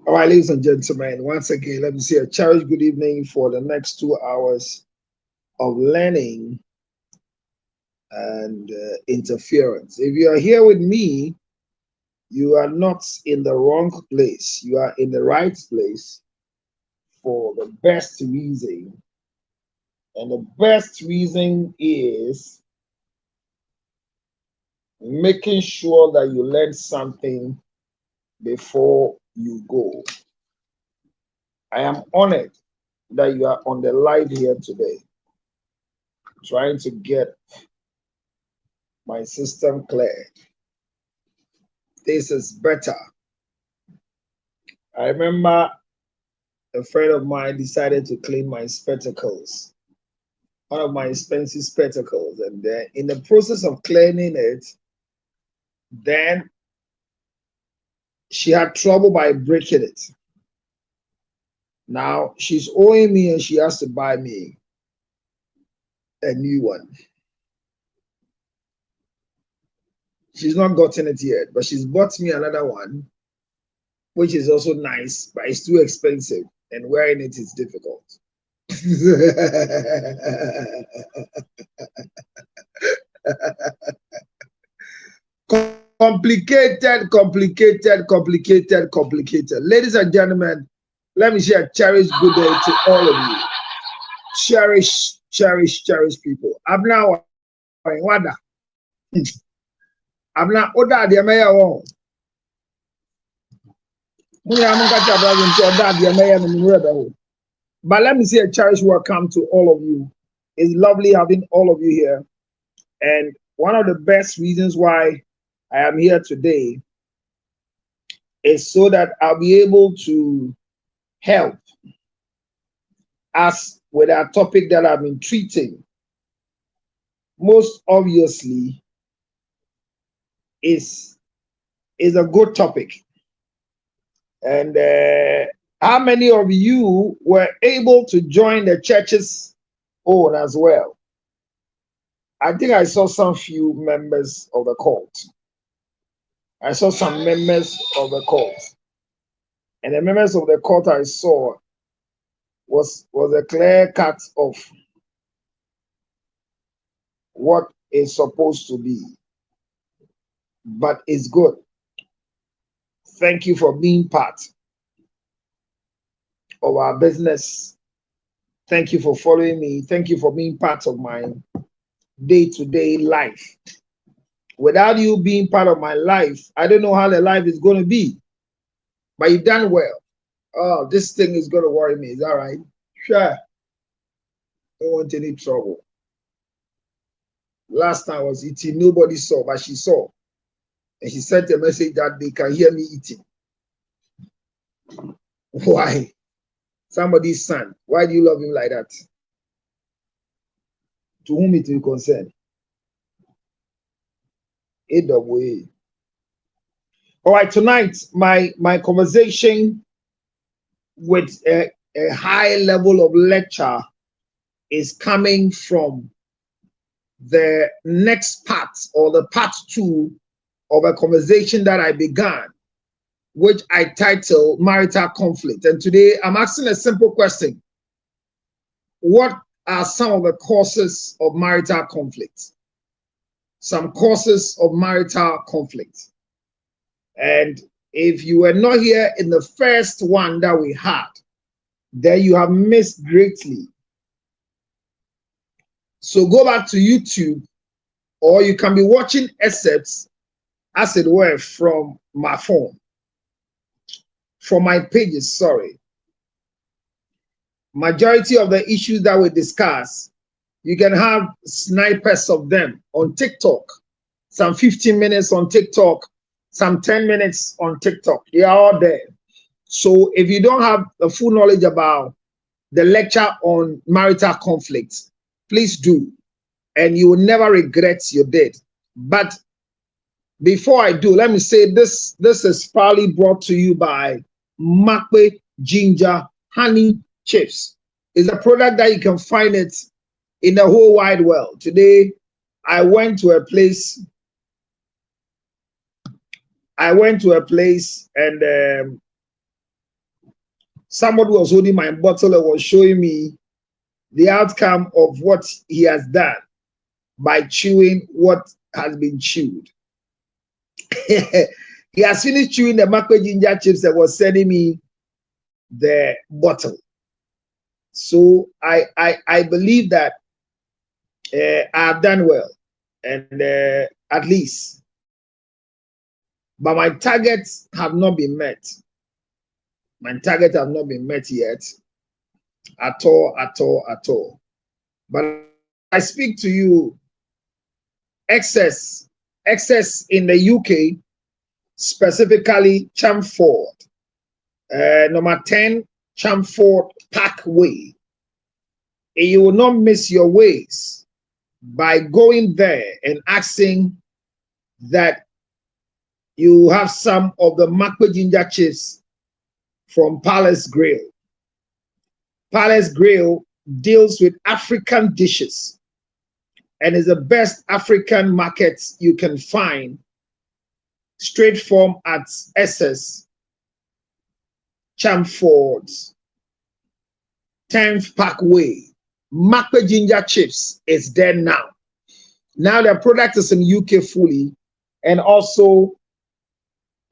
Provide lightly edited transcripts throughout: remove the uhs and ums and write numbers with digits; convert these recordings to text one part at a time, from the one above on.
All right, ladies and gentlemen, once again, let me say a cherished good evening for the next 2 hours of learning and interference. If you are here with me, you are not in the wrong place. You are in the right place for the best reason. And the best reason is making sure that you learn something before you go. I am honored that you are on the live here today, trying to get my system cleared. This is better. I remember a friend of mine decided to clean my spectacles, one of my expensive spectacles, and then in the process of cleaning it, then she had trouble by breaking it. Now she's owing me and she has to buy me a new one. She's not gotten it yet, but she's bought me another one, which is also nice, but it's too expensive, and wearing it is difficult. Complicated. Ladies and gentlemen, let me share a cherished good day to all of you. Cherish people. I'm now wada. I'm not order the mayor won. But let me say a cherished welcome to all of you. It's lovely having all of you here. And one of the best reasons why I am here today is so that I'll be able to help us with our topic that I've been treating. Most obviously is a good topic. And how many of you were able to join the church's own as well? I think I saw some few members of the cult. I saw some members of the cult. And the members of the cult I saw was a clear cut of what is supposed to be. But it's good. Thank you for being part of our business. Thank you for following me. Thank you for being part of my day-to-day life. Without you being part of my life, I don't know how the life is going to be. But you've done well. Oh, this thing is going to worry me. Is that right? Sure. Don't want any trouble. Last time I was eating, nobody saw, but she saw. And she sent a message that they can hear me eating. Why? Somebody's son. Why do you love him like that? To whom it will concern? AWA. All right, tonight, my conversation with a high level of lecture is coming from the next part, or the part 2 of a conversation that I began, which I titled Marital Conflict. And today I'm asking a simple question. What are some of the causes of marital conflict? Some causes of marital conflict. And if you were not here in the first one that we had, then you have missed greatly. So go back to YouTube, or you can be watching excerpts, as it were, from my phone, from my pages, sorry. Majority of the issues that we discuss, you can have snipers of them on TikTok, some 15 minutes on TikTok, some 10 minutes on TikTok. They are all there. So if you don't have the full knowledge about the lecture on marital conflict. Please do, and you will never regret you did. But before I do, let me say this is proudly brought to you by Makwe Ginger Honey Chips. It's a product that you can find it in the whole wide world. Today, I went to a place and somebody was holding my bottle and was showing me the outcome of what he has done by chewing what has been chewed. He has finished chewing the Makwe Ginger chips and was sending me the bottle. So I believe that I have done well, and at least, but my targets have not been met. My targets have not been met yet, at all. But I speak to you, excess in the UK, specifically Chelmsford, number 10 Chelmsford Parkway. And you will not miss your ways by going there and asking that you have some of the Makwe Ginger chips from Palace Grill. Palace Grill deals with African dishes and is the best African markets you can find straight from at SS Chelmsford 10th Parkway. Makwe Ginger chips is there now. Now the product is in UK fully, and also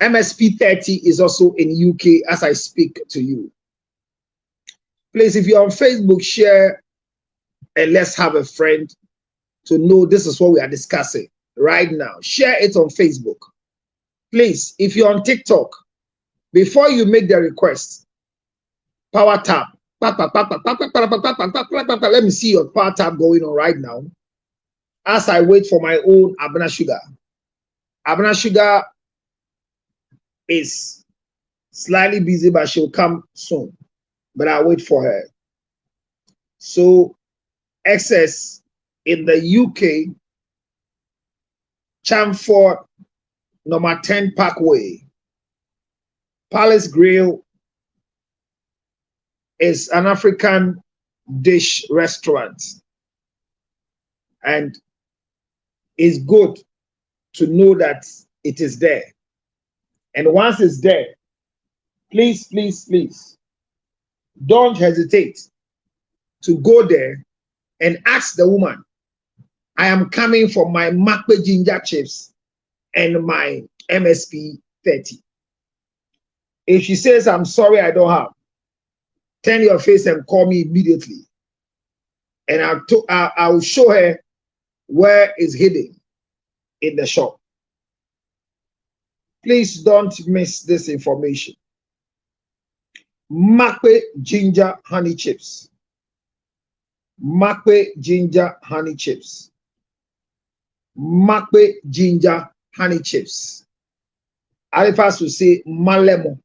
MSP 30 is also in UK as I speak to you. Please, if you're on Facebook, share and let's have a friend to know this is what we are discussing right now. Share it on Facebook. Please, if you're on TikTok, before you make the request, power tap. Let me see your power tap going on right now as I wait for my own Abena Sugar. Abena Sugar is slightly busy, but she'll come soon. But I'll wait for her. So, excess in the UK, Chelmsford, number 10 Parkway. Palace Grill is an African dish restaurant, and it's good to know that it is there. And once it's there, please, don't hesitate to go there and ask the woman, I am coming for my Makwe Ginger chips and my MSP 30. If she says, I'm sorry, I don't have, turn your face and call me immediately. And I'll show her where it's hidden in the shop. Please don't miss this information. Makwe Ginger Honey Chips. Makwe Ginger Honey Chips. Makwe Ginger Honey Chips. Alifas will say malemo.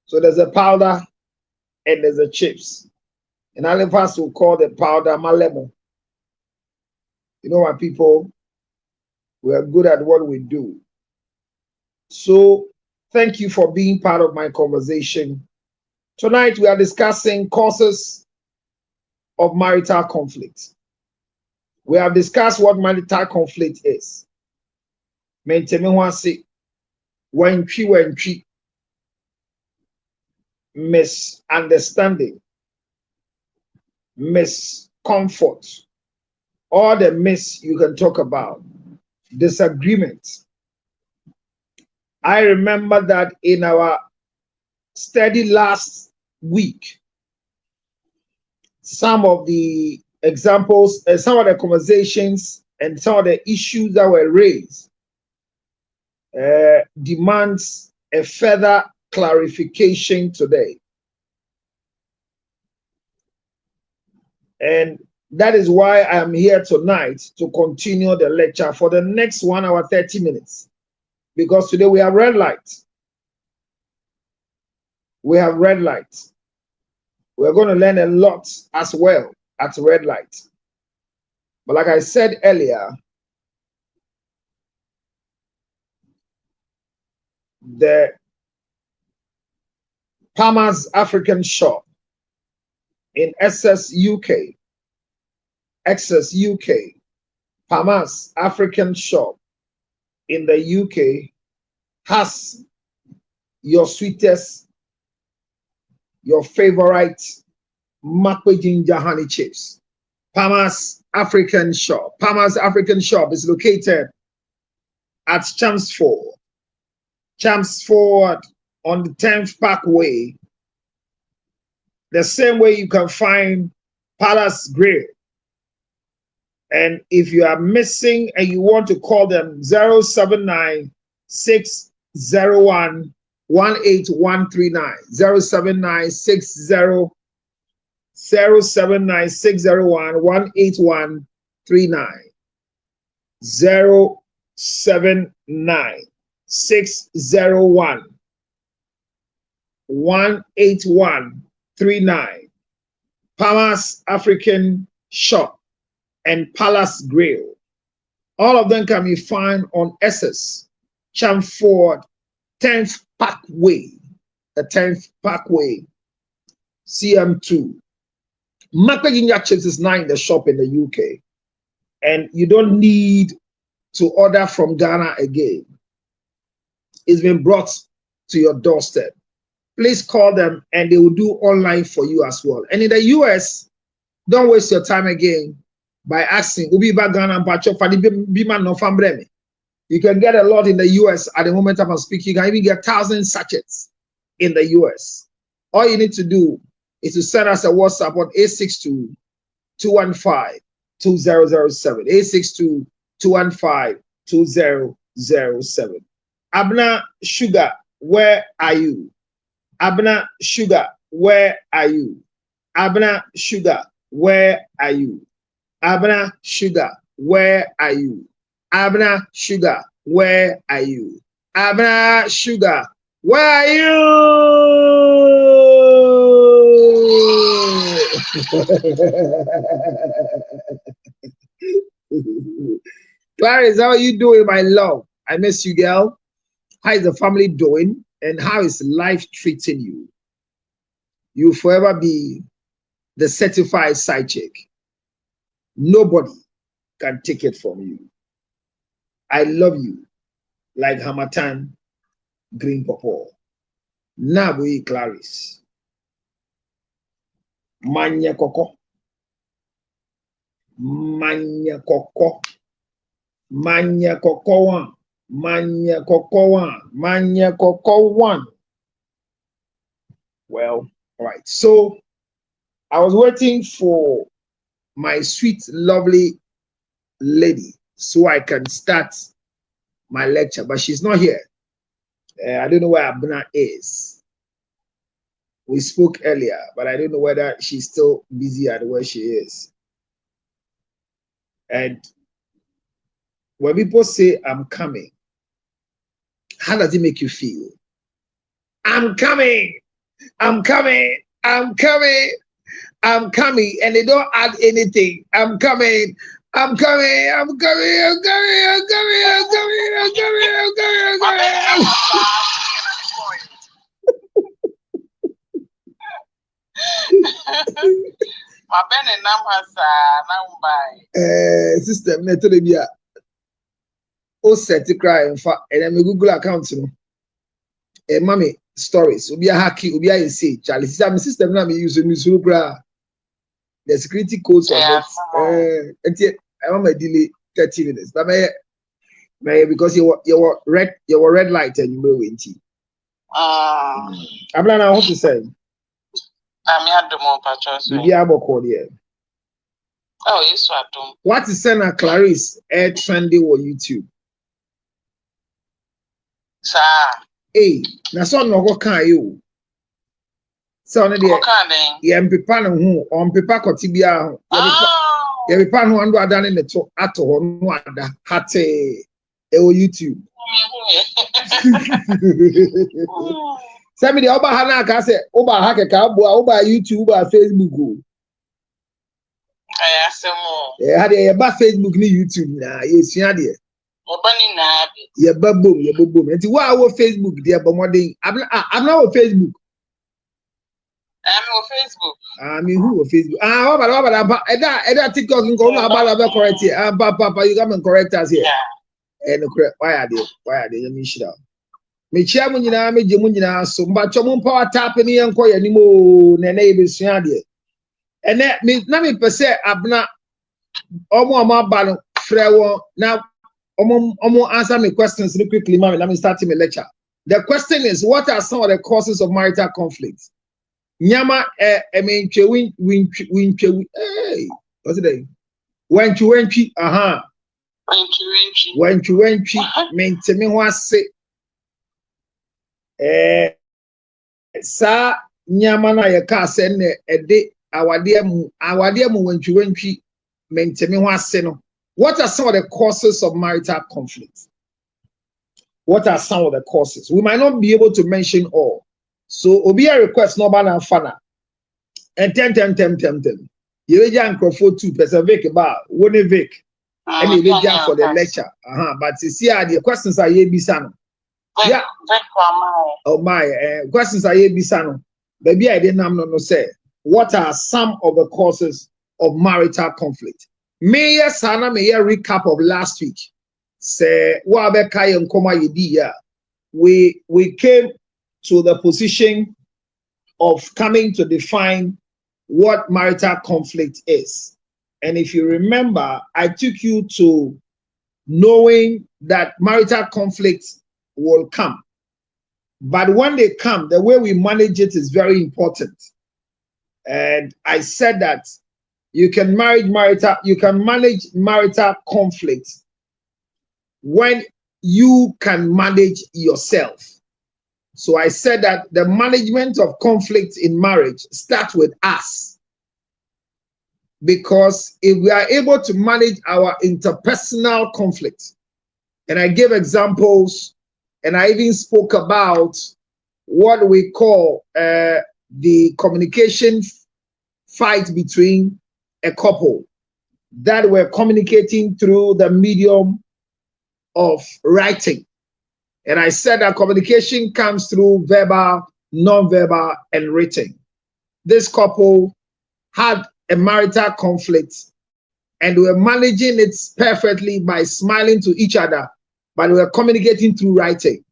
So there's a powder and there's a chips. And Alifas will call the powder malemo. You know what, people? We are good at what we do. So thank you for being part of my conversation. Tonight we are discussing causes of marital conflict. We have discussed what marital conflict is. Misunderstanding, miscomfort, all the miss you can talk about, disagreement. I remember that in our study last week, some of the examples, some of the conversations, and some of the issues that were raised demands a further clarification today. And that is why I am here tonight to continue the lecture for the next 1 hour, 30 minutes. Because today we have red light. We have red light. We're going to learn a lot as well at red light. But like I said earlier, the Palmer's African shop in Essex, UK, Palmer's African shop in the UK has your sweetest, your favorite makwe ginger honey chips. Palmer's African shop. Palmer's African shop is located at Chelmsford on the 10th Parkway. The same way you can find Palace Grill. And if you are missing and you want to call them, 079 601 18139. 079 601 18139. 079 601 18139. Palmer's African shop and Palace Grill. All of them can be found on Essex, Chelmsford, 10th Parkway, the 10th Parkway, CM2. Makwe ginger chips is now in the shop in the UK, and you don't need to order from Ghana again. It's been brought to your doorstep. Please call them and they will do online for you as well. And in the US, don't waste your time again by asking, you can get a lot in the US at the moment I'm speaking. You can even get 1,000 sachets in the US. All you need to do is to send us a WhatsApp on 862-215-2007. 862-215-2007. Abner Sugar, where are you? Abner Sugar, where are you? Abner Sugar, where are you? Abner Sugar, where are you? Abner Sugar, where are you? Abner Sugar, where are you? Clarice, how are you doing, my love? I miss you, girl. How is the family doing? And how is life treating you? You'll forever be the certified side chick. Nobody can take it from you. I love you like Hamatan Green Pawpaw. Naboy Clarice. Manya Koko. Manya Koko. Manya Koko one. Manya Koko one. Manya Koko one. Well, all right. So I was waiting for my sweet, lovely lady so I can start my lecture, but she's not here. I don't know where Abna is. We spoke earlier, but I don't know whether she's still busy at where she is. And when people say, I'm coming, how does it make you feel? I'm coming, I'm coming, I'm coming, I'm coming, and they don't add anything. I'm coming, I'm coming, I'm coming, I'm coming, I'm coming, I'm coming, I'm coming, I'm coming, I'm coming. My pen and number, Sister Metodibia. Oh, set to cry and then my Google account. Mommy stories. Ubi a hacky, ubi a say, Charlie. System now me use the security codes on it. And yet I want my delay 30 minutes. But may because you were red light and you were windy. I'm not know what to say. I'm here the more patches. Oh, yes, what is Senator Clarice air trendy on YouTube? Sir. Hey, na so no go kan you. So no dey. Ye mpepa no ho, on pepa kotibia ho. Ye pepa no ando ada ne to ato ho no ada hate e o YouTube. Send me the Oba Hana ka say Oba Hake ka Oba YouTube, Oba Facebook. I ask more. Yeah, had a Facebook ni YouTube na yes ya de. Obani na bi. Yeah, boom. And why our Facebook there but more thing. I'm not on Facebook. I'm on Facebook. I mean who on Facebook? What about that TikTok in go about correct here. Papa, you come and correct us here. Yeah. And correct why are they? Let me shut up. Me chia mu nyina me je mu nyina so mba chomo power tap ni enko ya nimo na na ebesua de. Ene me na me pese abna omo aba no frɛ won na omo answer me questions really quickly, man. Let me start my lecture. The question is, what are some of the causes of marital conflict? Nyama I mean win hey what's it? When mentemi ho ase sa nyama na ye ka ase ne ede awade mu wantwi mentemi ho ase no. What are some of the causes of marital conflict? What are some of the causes? We might not be able to mention all. So obi a request no ban fana and tem you will jam microphone 2% Vic ba one Vic and you will jam for the lecture but you see the questions are ye bisa no yeah oh my questions are ye bisa no baby I didn't no say what are some of the causes of marital conflict. May sana may recap of last week say wa be kai nkoma yedi ya we came to the position of coming to define what marital conflict is. And if you remember, I took you to knowing that marital conflicts will come. But when they come, the way we manage it is very important. And I said that you can manage marital conflicts when you can manage yourself. So I said that the management of conflict in marriage starts with us. Because if we are able to manage our interpersonal conflict, and I gave examples, and I even spoke about what we call the communication fight between a couple that were communicating through the medium of writing. And I said that communication comes through verbal, non-verbal, and written. This couple had a marital conflict and we were managing it perfectly by smiling to each other, but we were communicating through writing.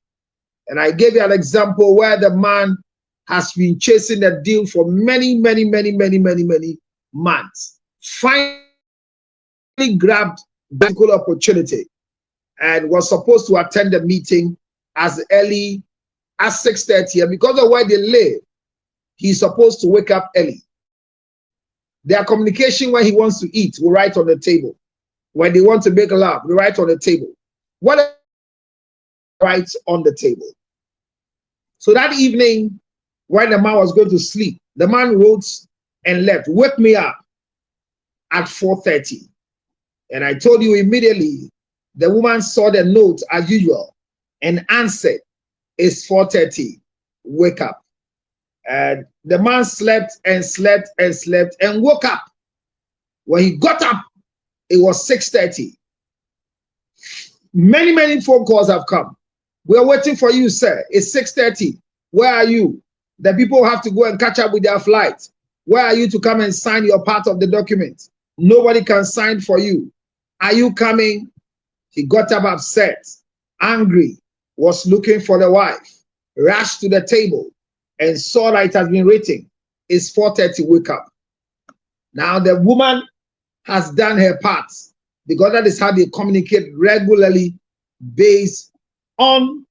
And I gave you an example where the man has been chasing the deal for many months. Finally grabbed the good opportunity and was supposed to attend the meeting as early as 6:30. And because of where they live, he's supposed to wake up early. Their communication when he wants to eat will write on the table. When they want to make love, we write on the table. What writes on the table? So that evening, when the man was going to sleep, the man wrote and left, "Wake me up at 4:30. And I told you immediately, the woman saw the note as usual and answered, "It's 4:30, wake up." And the man slept and woke up. When he got up, it was 6:30. Many phone calls have come. "We're waiting for you, sir. It's 6:30. Where are you? The people have to go and catch up with their flight. Where are you to come and sign your part of the document? Nobody can sign for you. Are you coming?" He got up upset, angry, was looking for the wife, rushed to the table and saw that it has been written, "It's 4:30, wake up." Now the woman has done her part because that is how they communicate regularly based on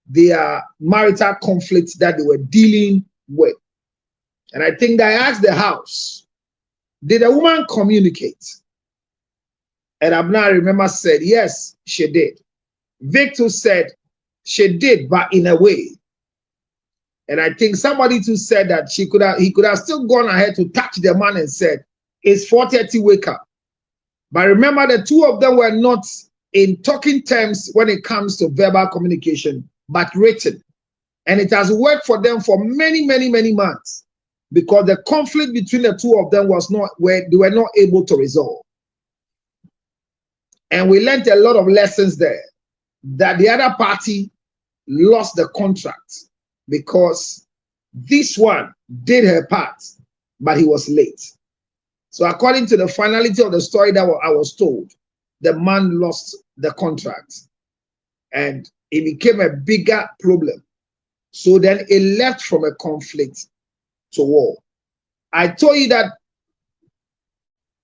their marital conflicts that they were dealing with. And I think I asked the house, did the woman communicate? And Abna, remember, said, yes, she did. Victor said, she did, but in a way. And I think somebody too said that he could have still gone ahead to touch the man and said, "It's 4:30, wake up." But remember, the two of them were not in talking terms when it comes to verbal communication, but written. And it has worked for them for many, many, many months, because the conflict between the two of them was not where they were not able to resolve. And we learned a lot of lessons there, that the other party lost the contract because this one did her part, but he was late. So according to the finality of the story that I was told, the man lost the contract and it became a bigger problem. So then it left from a conflict to war. I told you that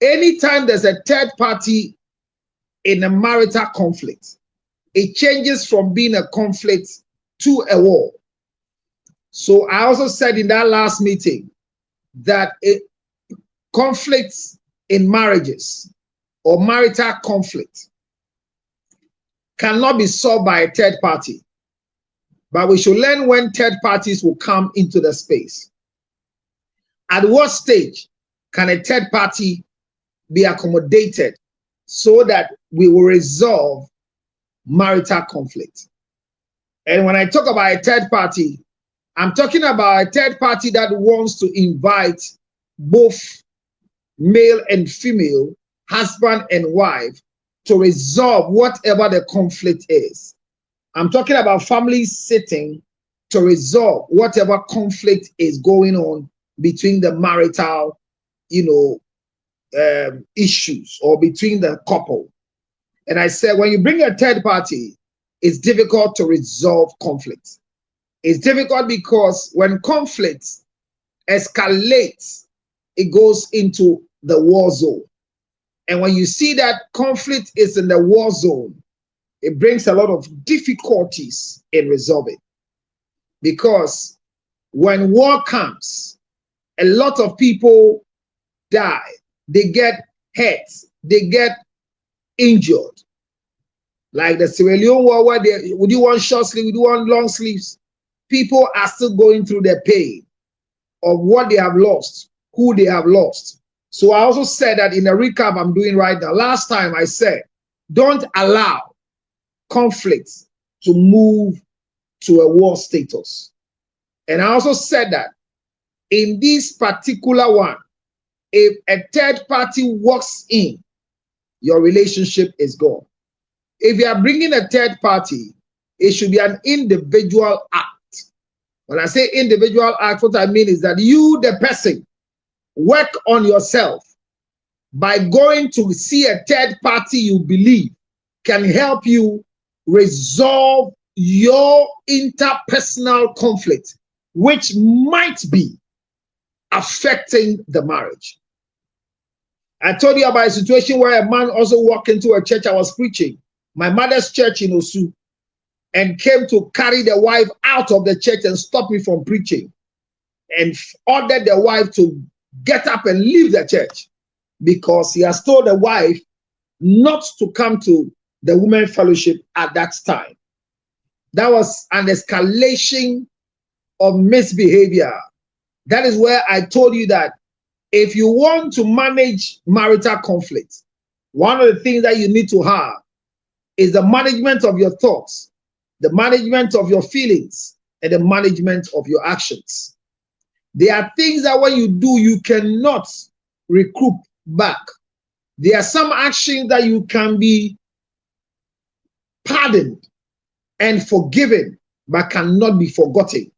anytime there's a third party in a marital conflict, it changes from being a conflict to a war. So I also said in that last meeting that conflicts in marriages or marital conflict cannot be solved by a third party. But we should learn when third parties will come into the space. At what stage can a third party be accommodated so that we will resolve marital conflict? And when I talk about a third party, I'm talking about a third party that wants to invite both male and female, husband and wife, to resolve whatever the conflict is. I'm talking about families sitting to resolve whatever conflict is going on between the marital, issues or between the couple. And I said, when you bring a third party, it's difficult to resolve conflict. It's difficult because when conflict escalates, it goes into the war zone. And when you see that conflict is in the war zone, it brings a lot of difficulties in resolving. Because when war comes, a lot of people die. They get hurt. They get injured. Like the Sierra Leone war, where would you want short sleeves, would you want long sleeves? People are still going through the pain of what they have lost, who they have lost. So I also said that in the recap I'm doing right now. Last time I said, don't allow conflicts to move to a war status. And I also said that in this particular one, if a third party walks in, your relationship is gone. If you are bringing a third party, it should be an individual act. When I say individual act, what I mean is that you, the person, work on yourself by going to see a third party you believe can help you resolve your interpersonal conflict, which might be affecting the marriage. I told you about a situation where a man also walked into a church I was preaching, my mother's church in Osu, and came to carry the wife out of the church and stop me from preaching, and ordered the wife to get up and leave the church because he has told the wife not to come to the women's fellowship at that time. That was an escalation of misbehavior. That is where I told you that if you want to manage marital conflict, one of the things that you need to have is the management of your thoughts, the management of your feelings, and the management of your actions. There are things that when you do, you cannot recoup back. There are some actions that you can be pardoned and forgiven, but cannot be forgotten.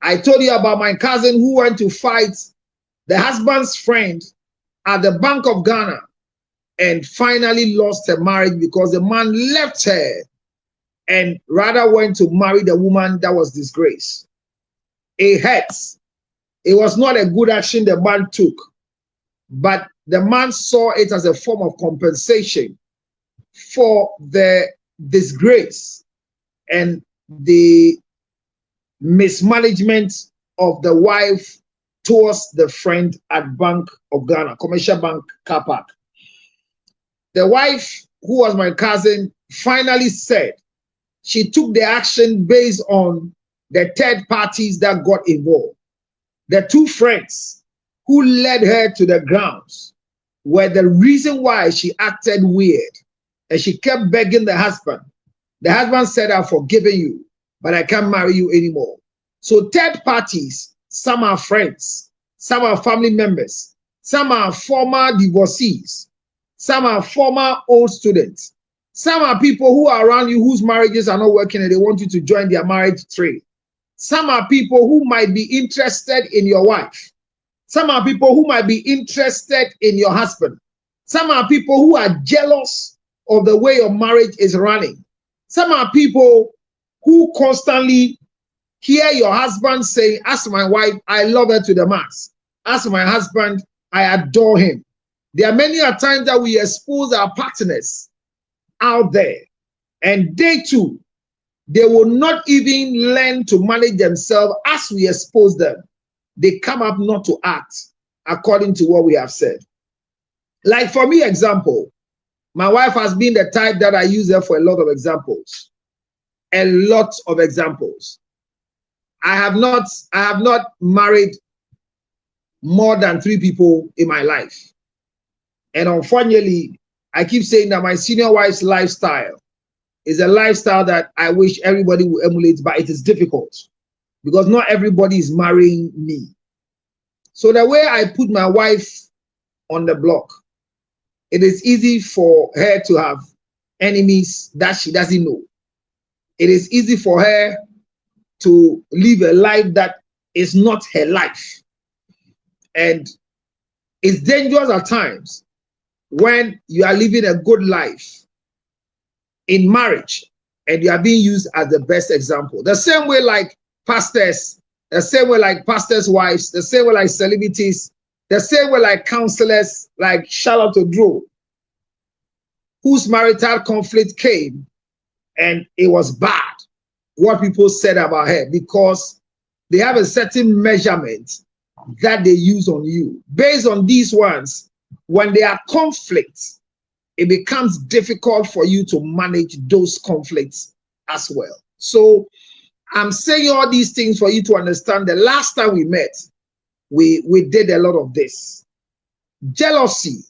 I told you about my cousin who went to fight the husband's friend at the Bank of Ghana and finally lost her marriage because the man left her and rather went to marry the woman that was disgraced. It hurts. It was not a good action the man took, but the man saw it as a form of compensation for the disgrace and the mismanagement of the wife towards the friend at Bank of Ghana, Commercial Bank car park. The wife, who was my cousin, finally said she took the action based on the third parties that got involved. The two friends who led her to the grounds were the reason why she acted weird. And she kept begging the husband. The husband said, I've forgiven you, but I can't marry you anymore. So third parties, some are friends, some are family members, some are former divorcees, some are former old students, some are people who are around you whose marriages are not working and they want you to join their marriage trade. Some are people who might be interested in your wife. Some are people who might be interested in your husband. Some are people who are jealous of the way your marriage is running. Some are people who constantly hear your husband saying, as my wife, I love her to the max. As my husband, I adore him. There are many a times that we expose our partners out there, and they too, they will not even learn to manage themselves as we expose them. They come up not to act according to what we have said. Like for me, example, my wife has been the type that I use her for a lot of examples. A lot of examples. I have not married more than 3 people in my life. And unfortunately, I keep saying that my senior wife's lifestyle is a lifestyle that I wish everybody would emulate, but it is difficult because not everybody is marrying me. So the way I put my wife on the block, it is easy for her to have enemies that she doesn't know. It is easy for her to live a life that is not her life. And it's dangerous at times when you are living a good life in marriage and you are being used as the best example. The same way like pastors, the same way like pastors' wives, the same way like celebrities, the same way like counselors like Charlotte Odro, whose marital conflict came and it was bad, what people said about her, because they have a certain measurement that they use on you. Based on these ones, when there are conflicts, it becomes difficult for you to manage those conflicts as well. So I'm saying all these things for you to understand. The last time we met, we did a lot of this. Jealousy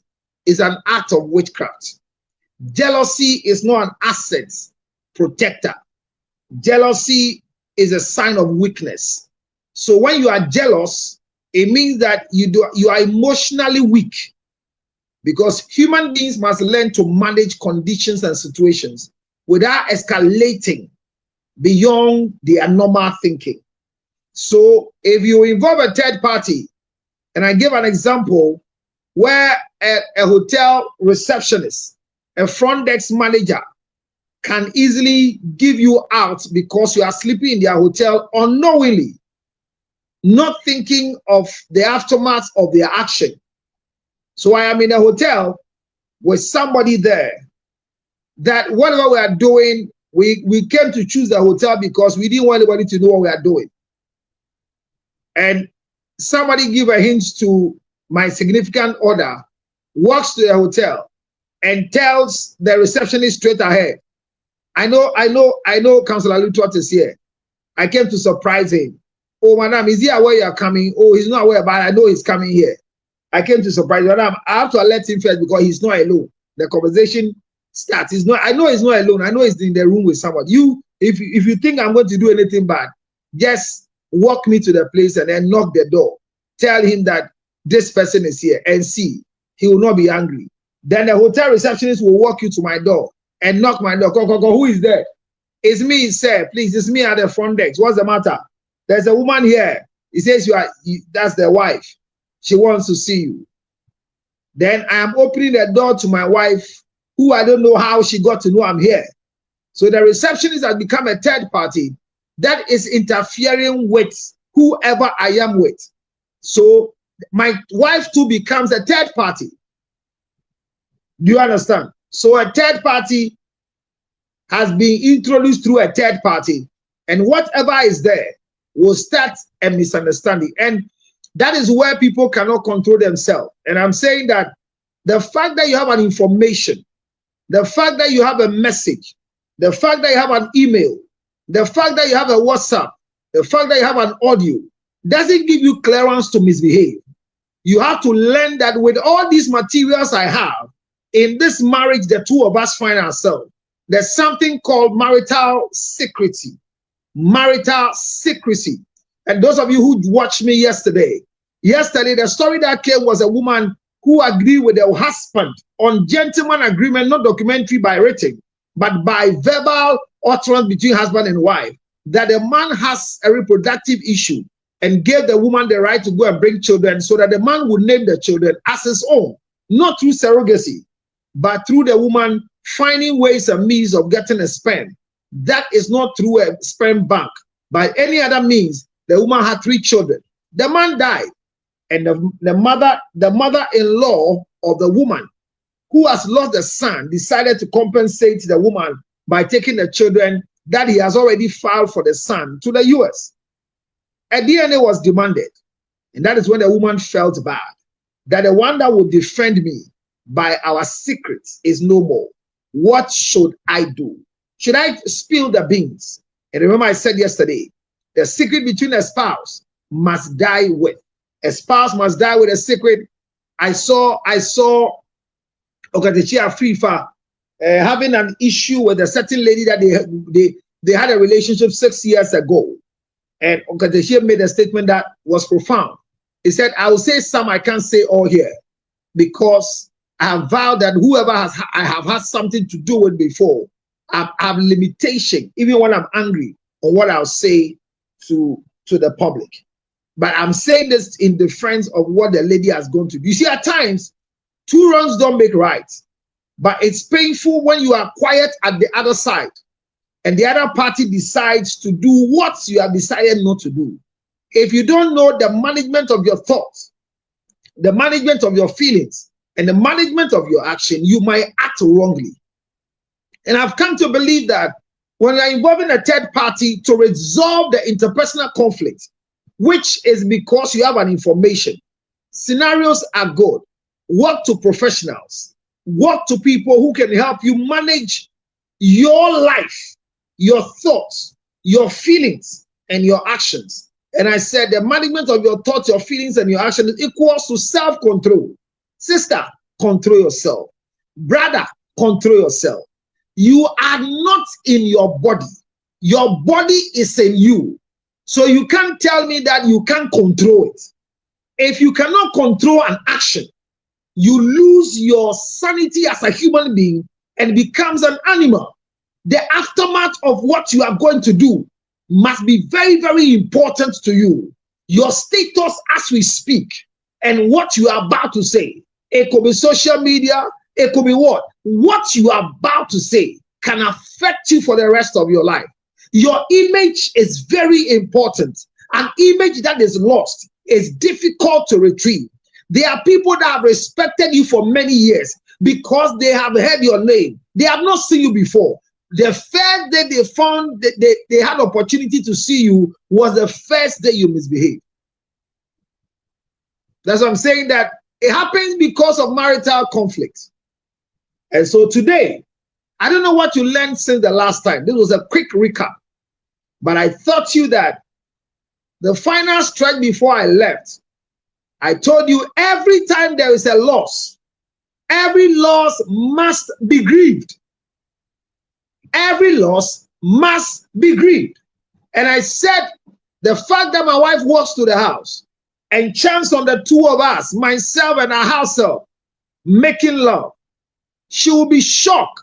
is an act of witchcraft. Jealousy is not an asset protector. Jealousy is a sign of weakness. So when you are jealous, it means that you are emotionally weak, because human beings must learn to manage conditions and situations without escalating beyond their normal thinking. So if you involve a third party, and I give an example where a hotel receptionist, a front desk manager can easily give you out because you are sleeping in their hotel unknowingly, not thinking of the aftermath of their action. So I am in a hotel with somebody there that whatever we are doing, we came to choose the hotel because we didn't want anybody to know what we are doing. And somebody give a hint to my significant other, walks to the hotel and tells the receptionist straight ahead, I know Councillor Lutot is here. I came to surprise him. Oh, madam, is he aware you are coming? Oh, he's not aware, but I know he's coming here. I came to surprise you. Madam, I have to alert him first because he's not alone. The conversation starts. I know he's not alone. I know he's in the room with someone. If you think I'm going to do anything bad, just walk me to the place and then knock the door. Tell him that this person is here and see. He will not be angry. Then the hotel receptionist will walk you to my door and knock my door. Go, who is there? It's me, sir. Please, it's me at the front desk. What's the matter? There's a woman here. He says that's the wife. She wants to see you. Then I am opening the door to my wife, who I don't know how she got to know I'm here. So the receptionist has become a third party that is interfering with whoever I am with. So my wife too becomes a third party. Do you understand? So a third party has been introduced through a third party, and whatever is there will start a misunderstanding. And that is where people cannot control themselves. And I'm saying that the fact that you have an information, the fact that you have a message, the fact that you have an email, the fact that you have a WhatsApp, the fact that you have an audio, doesn't give you clearance to misbehave. You have to learn that with all these materials I have, in this marriage, the two of us find ourselves, there's something called marital secrecy. marital secrecy. And those of you who watched me yesterday, the story that came was a woman who agreed with her husband on gentleman agreement, not documentary by written, but by verbal utterance between husband and wife, that the man has a reproductive issue and gave the woman the right to go and bring children so that the man would name the children as his own, not through surrogacy, but through the woman finding ways and means of getting a sperm. That is not through a sperm bank. By any other means, the woman had 3 children. The man died, and the mother-in-law of the woman who has lost a son decided to compensate the woman by taking the children that he has already filed for the son to the US. A DNA was demanded, and that is when the woman felt bad, that the one that would defend me by our secrets is no more. What should I do? Should I spill the beans? And remember I said yesterday, the secret between a spouse must die with. A spouse must die with a secret. I saw Okatechia Frifa having an issue with a certain lady that they had a relationship 6 years ago. And Okatechia made a statement that was profound. He said, I will say some, I can't say all here, because I have vowed that whoever I have had something to do with before, I have limitation, even when I'm angry, on what I'll say to the public. But I'm saying this in defense of what the lady has gone to do. You see, at times, 2 wrongs don't make right. But it's painful when you are quiet at the other side and the other party decides to do what you have decided not to do. If you don't know the management of your thoughts, the management of your feelings, and the management of your action, you might act wrongly. And I've come to believe that when you're involving a third party to resolve the interpersonal conflict, which is because you have an information, scenarios are good. Work to professionals, work to people who can help you manage your life, your thoughts, your feelings, and your actions. And I said the management of your thoughts, your feelings, and your actions is equals to self-control. Sister, control yourself. Brother, control yourself. You are not in your body. Your body is in you. So you can't tell me that you can't control it. If you cannot control an action, you lose your sanity as a human being and becomes an animal. The aftermath of what you are going to do must be very, very important to you. Your status as we speak and what you are about to say. It could be social media, it could be what? What you are about to say can affect you for the rest of your life. Your image is very important. An image that is lost is difficult to retrieve. There are people that have respected you for many years because they have heard your name. They have not seen you before. The first day they found that they had opportunity to see you was the first day you misbehaved. That's what I'm saying, that it happens because of marital conflict. And so today, I don't know what you learned since the last time. This was a quick recap. But I taught you that the final stretch before I left, I told you every time there is a loss, every loss must be grieved. Every loss must be grieved. And I said, the fact that my wife walks to the house and chanced on the 2 of us, myself and our house help, making love, she will be shocked.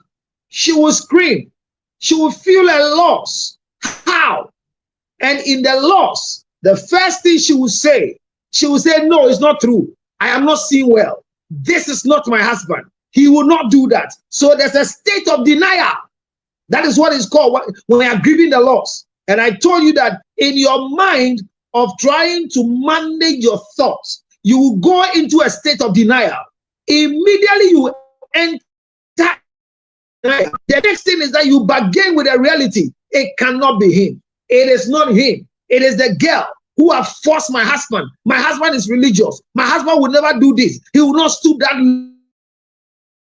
She will scream. She will feel a loss. How? And in the loss, the first thing she will say, no, it's not true. I am not seeing well. This is not my husband. He will not do that. So there's a state of denial. That is what it's called when we are grieving the loss. And I told you that in your mind of trying to manage your thoughts, you will go into a state of denial. Immediately you enter. The next thing is that you bargain with the reality. It cannot be him. It is not him. It is the girl who have forced my husband. My husband is religious. My husband would never do this. He will not stoop that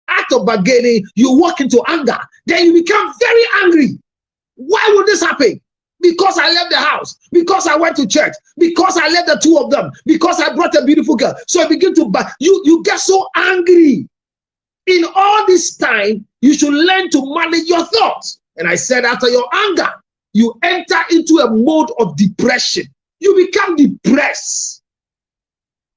act of bargaining. You walk into anger. Then you become very angry. Why would this happen? Because I left the house. Because I went to church. Because I left the 2 of them. Because I brought a beautiful girl. So I begin to you get so angry. In all this time, you should learn to manage your thoughts. And I said, after your anger, you enter into a mode of depression. You become depressed.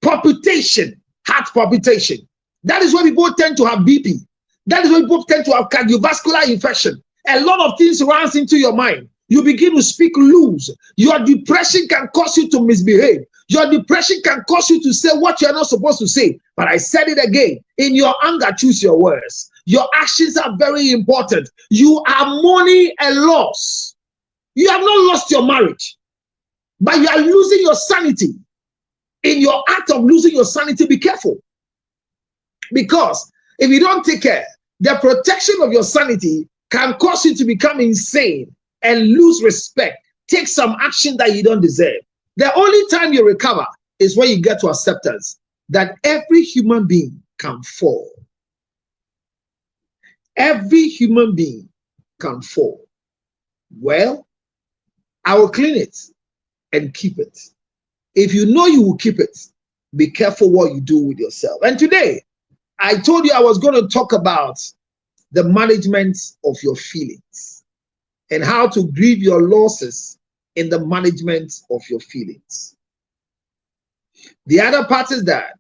Palpitation, heart palpitation. That is why people tend to have BP. That is why people tend to have cardiovascular infection. A lot of things runs into your mind. You begin to speak loose. Your depression can cause you to misbehave. Your depression can cause you to say what you're not supposed to say. But I said it again. In your anger, choose your words. Your actions are very important. You are mourning a loss. You have not lost your marriage, but you are losing your sanity. In your act of losing your sanity, be careful. Because if you don't take care, the protection of your sanity can cause you to become insane and lose respect. Take some action that you don't deserve. The only time you recover is when you get to acceptance that every human being can fall. Every human being can fall. Well, I will clean it and keep it. If you know you will keep it, be careful what you do with yourself. And today, I told you I was going to talk about the management of your feelings and how to grieve your losses in the management of your feelings. The other part is that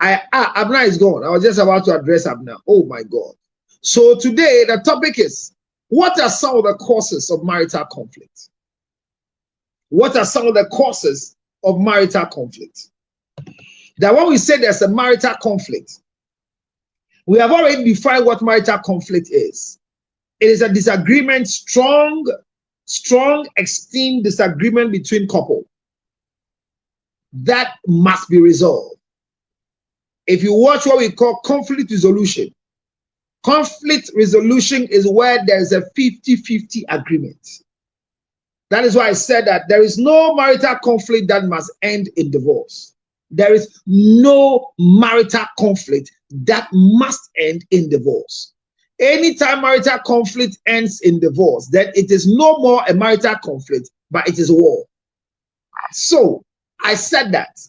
Abna is gone. I was just about to address Abna. Oh my God. So today the topic is, what are some of the causes of marital conflict? What are some of the causes of marital conflict? That when we say there's a marital conflict, we have already defined what marital conflict is. It is a disagreement, strong, extreme disagreement between couple that must be resolved. If you watch what we call conflict resolution is where there is a 50-50 agreement. That is why I said that there is no marital conflict that must end in divorce. There is no marital conflict that must end in divorce. Anytime marital conflict ends in divorce, then it is no more a marital conflict, but it is war. So I said that.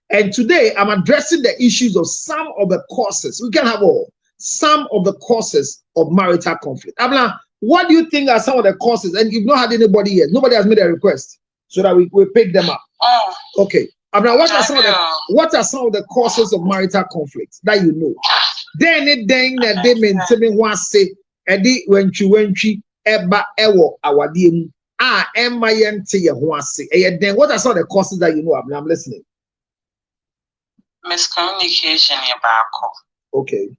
And today I'm addressing the issues of some of the causes. We can have all. Some of the causes of marital conflict. Abna, what do you think are some of the causes? And you've not had anybody yet. Nobody has made a request so that we pick them up. Okay. Abna, what are some of the causes of marital conflict that you know? Then it that they maintain one say edi wentri eba ewo awadie emma yente ye ho ase. Then what are some of the causes that you know? Abna, I'm listening. Miscommunication about. Okay.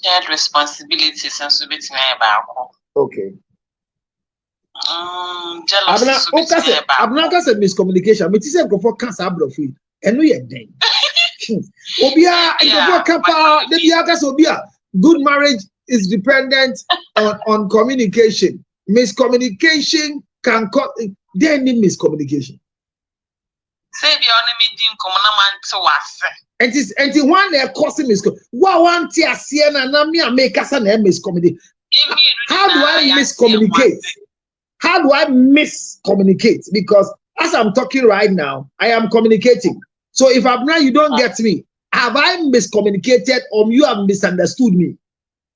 Shared responsibilities and so bit about. Okay. Jealousy. Abna kase miscommunication. Me ti say go for cancer abrofi. Enu ye den. Obia go kapa de bia kase obia. Good marriage is dependent on communication. Miscommunication can cause there need miscommunication. Say the enemy didn't come on man to us. And it one they causing miscommunication. What one tia siena na me make us an miscommunicate. How do I miscommunicate? How do I miscommunicate? Because as I'm talking right now, I am communicating. So if Abna, you don't get me, have I miscommunicated or you have misunderstood me?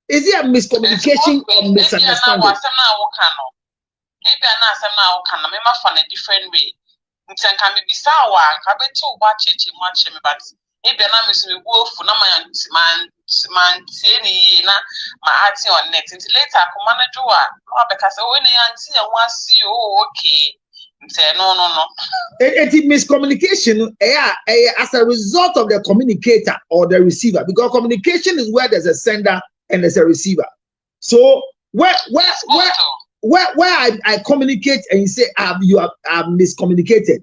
Is it a miscommunication or misunderstanding? Maybe I'm not a different way. Can be sour, can be too much, but if you're not missing wolf, no man, see my auntie on next. Until later, command do because when the auntie wants see you, okay. Say no. It is miscommunication as a result of the communicator or the receiver, because communication is where there's a sender and there's a receiver. So where I communicate and you say you have miscommunicated,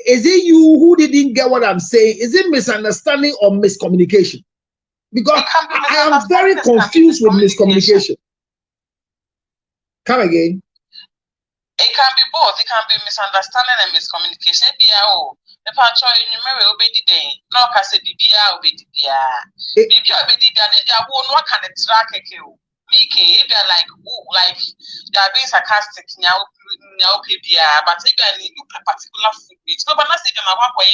is it you who didn't get what I'm saying? Is it misunderstanding or miscommunication? Because I am very confused with miscommunication. Come again. It can be both. It can be misunderstanding and miscommunication. The patch in your obedi day. No, I say Bibia obedi. Bibia obedi. They are one kind of track you. Making if they're like they're being sarcastic now but if you need a particular food it's not gonna say them about 10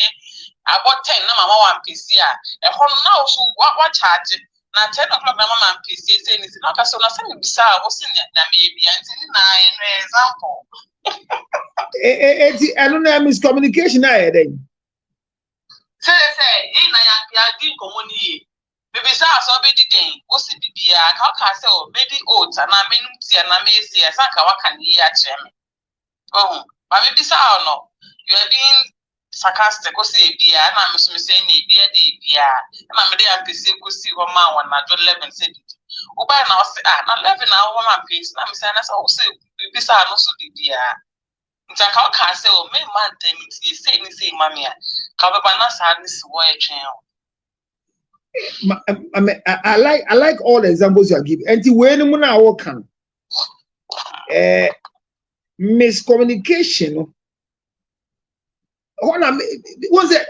now mama one piece here a whole now so what charge na 10 o'clock na mama PC say ni no ka so na say me bisa wo se na me bia nti ni na no example eno na miscommunication na e den say na ya di komo ni me bisa so be di den wo se bibia ka say o be di oat na menum tia na me esi esa ka waka ni ya kire me oh ba me bisa no you are being sarcastic ko say bia na me so me say ni bia di bia na me dey apese ko si ho ma won na 11 say o ba na o say na 11 na ho ma pese na me say na so say bisa no so di bia nta ka say o me man tem ti say ni say mami a ka ba na sa ni si wo e twen I like all the examples you are giving. And when you na wo kan miscommunication was it